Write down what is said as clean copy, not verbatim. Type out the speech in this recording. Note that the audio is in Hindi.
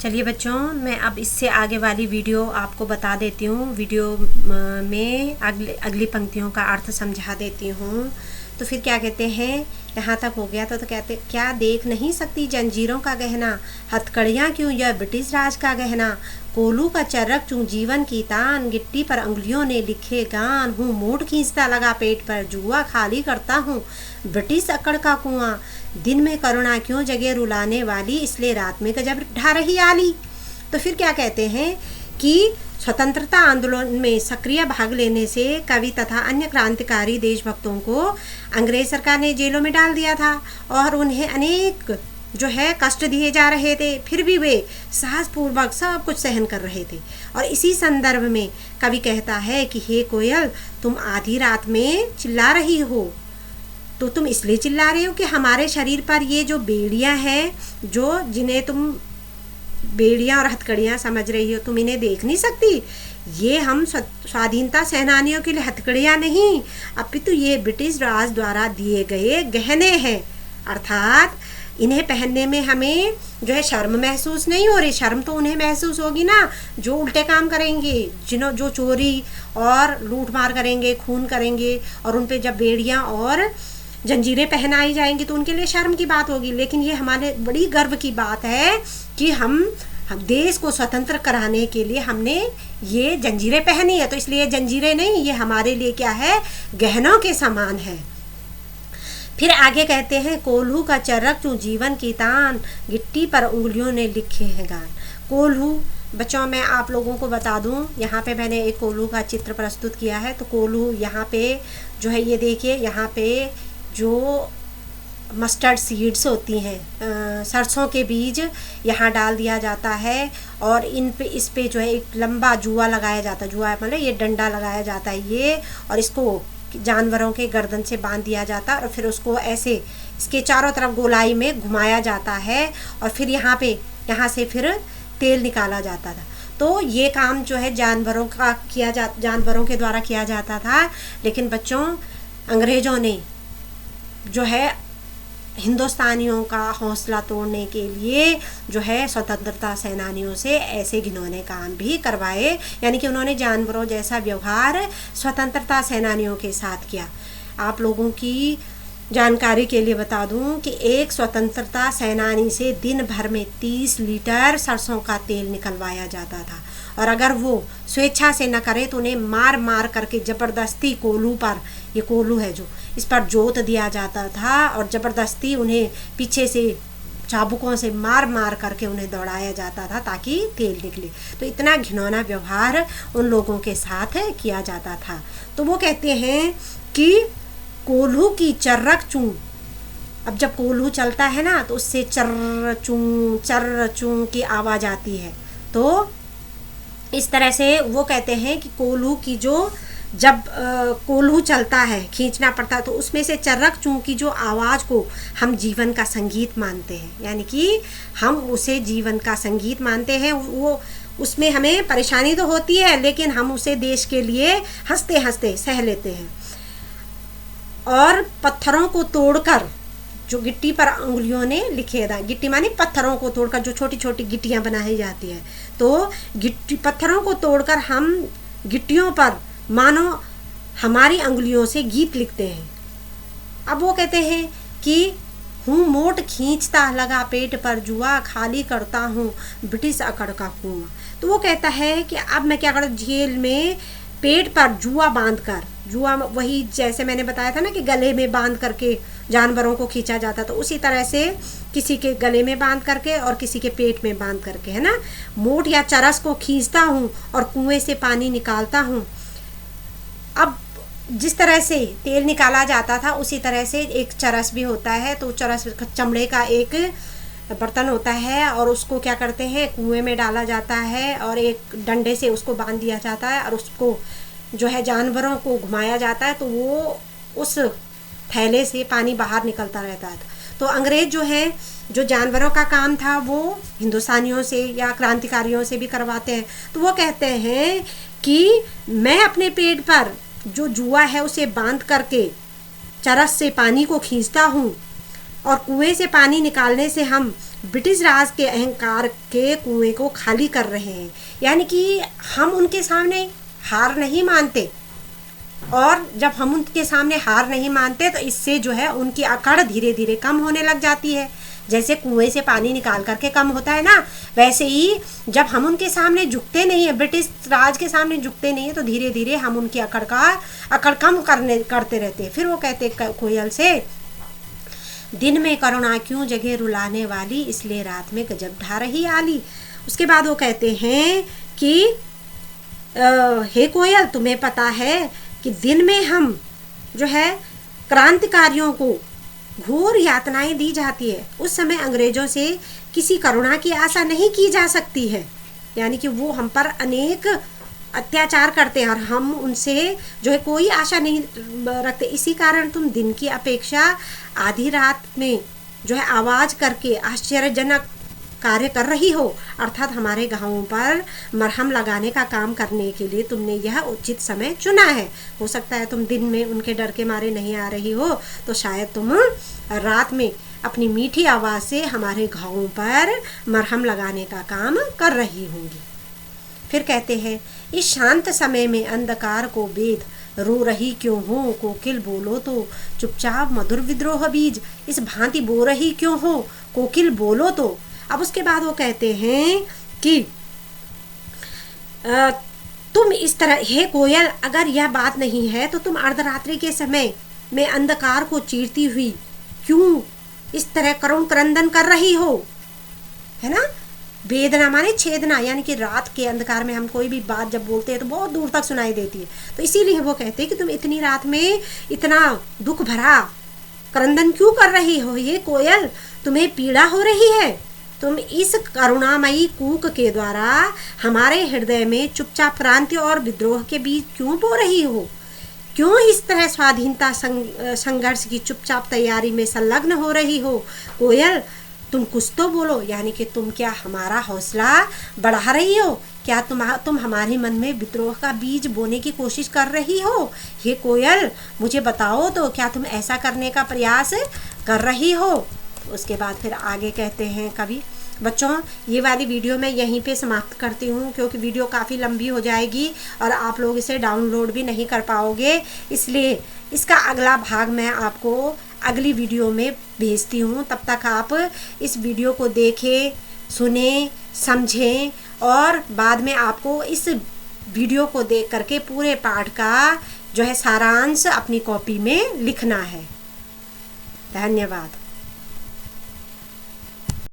चलिए बच्चों, मैं अब इससे आगे वाली वीडियो आपको बता देती हूँ। वीडियो में अगली पंक्तियों का अर्थ समझा देती हूँ। तो फिर क्या कहते हैं, यहाँ तक हो गया तो कहते क्या देख नहीं सकती जंजीरों का गहना, हथकड़ियाँ क्यों यह ब्रिटिश राज का गहना, कोलू का चरक चूँ जीवन की तान, गिट्टी पर उंगलियों ने लिखे गान, हूँ मूड खींचता लगा पेट पर, जुआ खाली करता हूँ ब्रिटिश अकड़ का कुआं, दिन में करुणा क्यों जगे रुलाने वाली, इसलिए रात में गजब ढा रही आली। तो फिर क्या कहते हैं कि स्वतंत्रता आंदोलन में सक्रिय भाग लेने से कवि तथा अन्य क्रांतिकारी देशभक्तों को अंग्रेज सरकार ने जेलों में डाल दिया था और उन्हें अनेक कष्ट दिए जा रहे थे, फिर भी वे साहसपूर्वक सब कुछ सहन कर रहे थे। और इसी संदर्भ में कवि कहता है कि हे कोयल, तुम आधी रात में चिल्ला रही हो, तो तुम इसलिए चिल्ला रहे हो कि हमारे शरीर पर ये जो बेड़ियां हैं, जिन्हें तुम बेड़ियां और हथकड़ियां समझ रही हो, तुम इन्हें देख नहीं सकती। ये हम स्वाधीनता सेनानियों के लिए हथकड़ियां नहीं, अपितु ये ब्रिटिश राज द्वारा दिए गए गहने हैं। अर्थात इन्हें पहनने में हमें शर्म महसूस नहीं हो रही। शर्म तो उन्हें महसूस होगी ना जो उल्टे काम करेंगे, जो चोरी और लूट मार करेंगे, खून करेंगे, और उन पे जब बेड़ियां और जंजीरें पहनाई जाएंगी तो उनके लिए शर्म की बात होगी। लेकिन ये हमारे बड़ी गर्व की बात है कि हम देश को स्वतंत्र कराने के लिए हमने ये जंजीरें पहनी है। तो इसलिए जंजीरें नहीं, ये हमारे लिए क्या है, गहनों के समान है। फिर आगे कहते हैं, कोल्हू का चरक चूँ जीवन की तान, गिट्टी पर उंगलियों ने लिखे हैं गान। कोल्हू बच्चों, मैं आप लोगों को बता दूं, यहाँ पे मैंने एक कोल्हू का चित्र प्रस्तुत किया है। तो कोल्हू यहाँ पे ये देखिए, यहाँ पे जो मस्टर्ड सीड्स होती हैं, सरसों के बीज यहाँ डाल दिया जाता है और इस पे एक लंबा जुआ लगाया जाता है। जुआ मतलब ये डंडा लगाया जाता है ये, और इसको जानवरों के गर्दन से बांध दिया जाता है और फिर उसको ऐसे इसके चारों तरफ गोलाई में घुमाया जाता है और फिर यहाँ से फिर तेल निकाला जाता था। तो ये काम जानवरों के द्वारा किया जाता था। लेकिन बच्चों, अंग्रेज़ों ने हिंदुस्तानियों का हौसला तोड़ने के लिए स्वतंत्रता सेनानियों से ऐसे घिनौने काम भी करवाए, यानी कि उन्होंने जानवरों जैसा व्यवहार स्वतंत्रता सेनानियों के साथ किया। आप लोगों की जानकारी के लिए बता दूं कि एक स्वतंत्रता सेनानी से दिन भर में 30 लीटर सरसों का तेल निकलवाया जाता था, और अगर वो स्वेच्छा से न करे तो उन्हें मार मार करके ज़बरदस्ती कोल्हू पर, ये कोल्हू है इस पर जोत दिया जाता था और ज़बरदस्ती उन्हें पीछे से चाबुकों से मार मार करके उन्हें दौड़ाया जाता था ताकि तेल निकले। तो इतना घिनौना व्यवहार उन लोगों के साथ किया जाता था। तो वो कहते हैं कि कोल्हू की चर्रक चूं, अब जब कोल्हू चलता है ना तो उससे चर्र चूं की आवाज़ आती है। तो इस तरह से वो कहते हैं कि कोल्हू की जब कोल्हू चलता है, खींचना पड़ता है, तो उसमें से चर्रक चूं की आवाज़ को हम जीवन का संगीत मानते हैं, यानी कि हम उसे जीवन का संगीत मानते हैं। वो उसमें हमें परेशानी तो होती है लेकिन हम उसे देश के लिए हंसते हंसते सह लेते हैं। और पत्थरों को तोड़कर गिट्टी पर उंगलियों ने लिखे था, गिट्टी माने पत्थरों को तोड़कर जो छोटी छोटी गिट्टियाँ बनाई जाती हैं, तो पत्थरों को तोड़कर हम गिट्टियों पर मानो हमारी अंगुलियों से गीत लिखते हैं। अब वो कहते हैं कि हूँ मोट खींचता लगा पेट पर, जुआ खाली करता हूँ ब्रिटिश अकड़ का कुआं। तो वो कहता है कि अब मैं क्या करूँ, जेल में पेट पर जुआ बांधकर, जुआ वही जैसे मैंने बताया था ना कि गले में बांध करके जानवरों को खींचा जाता, तो उसी तरह से किसी के गले में बांध करके और किसी के पेट में बांध करके, है ना, मोट या चरस को खींचता हूँ और कुएं से पानी निकालता हूँ। अब जिस तरह से तेल निकाला जाता था उसी तरह से एक चरस भी होता है। तो चरस चमड़े का एक बर्तन होता है और उसको क्या करते हैं, कुएं में डाला जाता है और एक डंडे से उसको बांध दिया जाता है और उसको जानवरों को घुमाया जाता है, तो वो उस थैले से पानी बाहर निकलता रहता था। तो अंग्रेज जो जानवरों का काम था वो हिंदुस्तानियों से या क्रांतिकारियों से भी करवाते हैं। तो वो कहते हैं कि मैं अपने पेट पर जो जुआ है उसे बांध करके चरस से पानी को खींचता हूँ और कुएं से पानी निकालने से हम ब्रिटिश राज के अहंकार के कुएं को खाली कर रहे हैं। यानी कि हम उनके सामने हार नहीं मानते, और जब हम उनके सामने हार नहीं मानते तो इससे जो है उनकी अकड़ धीरे धीरे कम होने लग जाती है। जैसे कुएं से पानी निकाल करके कम होता है ना, वैसे ही जब हम उनके सामने झुकते नहीं है, ब्रिटिश राज के सामने झुकते नहीं है, तो धीरे धीरे हम उनकी अकड़ कम करते रहते हैं। फिर वो कहते कोयल से, दिन में करुणा क्यों जगह रुलाने वाली, इसलिए रात में गजब ढा रही आली। उसके बाद वो कहते हैं कि हे कोयल, तुम्हें पता है कि दिन में हम जो है क्रांतिकारियों को घोर यातनाएं दी जाती है, उस समय अंग्रेजों से किसी करुणा की आशा नहीं की जा सकती है। यानी कि वो हम पर अनेक अत्याचार करते हैं और हम उनसे जो है कोई आशा नहीं रखते। इसी कारण तुम दिन की अपेक्षा आधी रात में जो है आवाज़ करके आश्चर्यजनक कार्य कर रही हो, अर्थात हमारे घावों पर मरहम लगाने का काम करने के लिए तुमने यह उचित समय चुना है। हो सकता है तुम दिन में उनके डर के मारे नहीं आ रही हो, तो शायद तुम रात में अपनी मीठी आवाज़ से हमारे घावों पर मरहम लगाने का काम कर रही होंगी। फिर कहते हैं, इस शांत समय में अंधकार को वेद रो रही क्यों हो, कोकिल बोलो तो चुपचाप मधुर विद्रोह बीज, इस भांति बो रही क्यों हो, कोकिल बोलो तो। अब उसके बाद वो कहते हैं कि तुम इस तरह, हे कोयल, अगर यह बात नहीं है तो तुम अर्धरात्रि के समय में अंधकार को चीरती हुई क्यों इस तरह करुण क्रंदन कर रही हो, है ना। वेदना माने छेदना, यानी कि रात के अंधकार में हम कोई भी बात जब बोलते हैं तो बहुत दूर तक सुनाई देती है, तो इसीलिए वो कहते हैं कि तुम इतनी रात में इतना दुख भरा क्रंदन क्यों कर रही हो। ये कोयल, तुम्हें पीड़ा हो रही है, तुम इस करुणामयी कूक के द्वारा हमारे हृदय में चुपचाप क्रांति और विद्रोह के बीच क्यों बो रही हो, क्यों इस तरह स्वाधीनता संघर्ष की चुपचाप तैयारी में संलग्न हो रही हो। कोयल, तुम कुछ तो बोलो, यानी कि तुम क्या हमारा हौसला बढ़ा रही हो, क्या तुम हमारे मन में विद्रोह का बीज बोने की कोशिश कर रही हो। ये कोयल, मुझे बताओ तो, क्या तुम ऐसा करने का प्रयास कर रही हो। उसके बाद फिर आगे कहते हैं कवि। बच्चों, ये वाली वीडियो मैं यहीं पे समाप्त करती हूँ, क्योंकि वीडियो काफ़ी लंबी हो जाएगी और आप लोग इसे डाउनलोड भी नहीं कर पाओगे, इसलिए इसका अगला भाग मैं आपको अगली वीडियो में भेजती हूँ। तब तक आप इस वीडियो को देखें, सुने, समझें और बाद में आपको इस वीडियो को देख करके पूरे पाठ का जो है सारांश अपनी कॉपी में लिखना है। धन्यवाद।